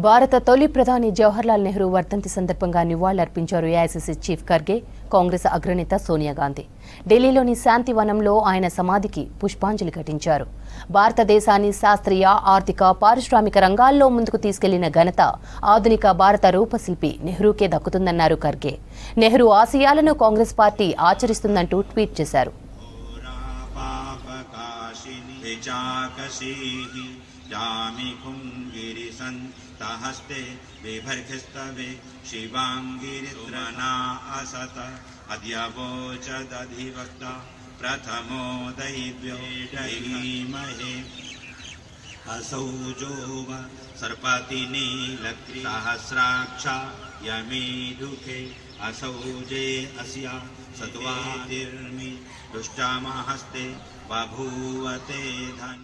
భారత తొలి ప్రధాని జవహర్లాల్ నెహ్రూ వర్ధంతి సందర్భంగా నివాళులర్పించారు ఏఐసీసీ చీఫ్ ఖర్గే, కాంగ్రెస్ అగ్రనేత సోనియా గాంధీ. ఢిల్లీలోని శాంతివనంలో ఆయన సమాధికి పుష్పాంజలి ఘటించారు. భారతదేశాన్ని శాస్త్రీయ, ఆర్థిక, పారిశ్రామిక రంగాల్లో ముందుకు తీసుకెళ్లిన ఘనత ఆధునిక భారత రూపశిల్పి నెహ్రూకే దక్కుతుందన్నారు ఖర్గే. నెహ్రూ ఆశయాలను కాంగ్రెస్ పార్టీ ఆచరిస్తుందంటూ ట్వీట్ చేశారు. हस्ते बिभर्घस्तवे शिवांगिरित्रना असत अद्यवोचदधिवक्ता प्रथमो दैव्यो धीमहि असौ जोव सर्पतिनीलक्री सहस्राक्षा यमीदुखे असौ जे अस्या सत्वातिर्मि दुष्टामहस्ते बभूवते धन.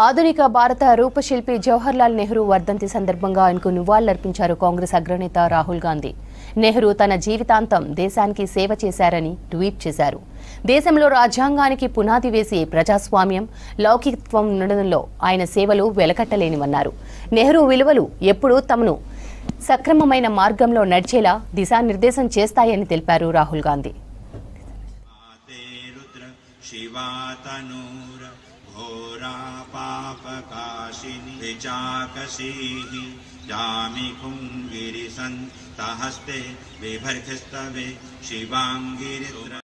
ఆధునిక భారత రూపశిల్పి జవహర్లాల్ నెహ్రూ వర్ధంతి సందర్భంగా ఆయనకు నివాళులర్పించారు కాంగ్రెస్ అగ్రనేత రాహుల్ గాంధీ. నెహ్రూ తన జీవితాంతం దేశానికి సేవ చేశారని ట్వీట్ చేశారు. దేశంలో రాజ్యాంగానికి పునాది వేసి ప్రజాస్వామ్యం, లౌకికత్వం ఉండడంలో ఆయన సేవలు వెలకట్టలేనివన్నారు. నెహ్రూ విలువలు ఎప్పుడూ తమను సక్రమమైన మార్గంలో నడిచేలా దిశానిర్దేశం చేస్తాయని తెలిపారు రాహుల్ గాంధీ. घोरा पापकाशिनी विचाकशीः जामिकुं गिरिसन्तहस्ते बिभर्घस्तवे शिवांगिरित्र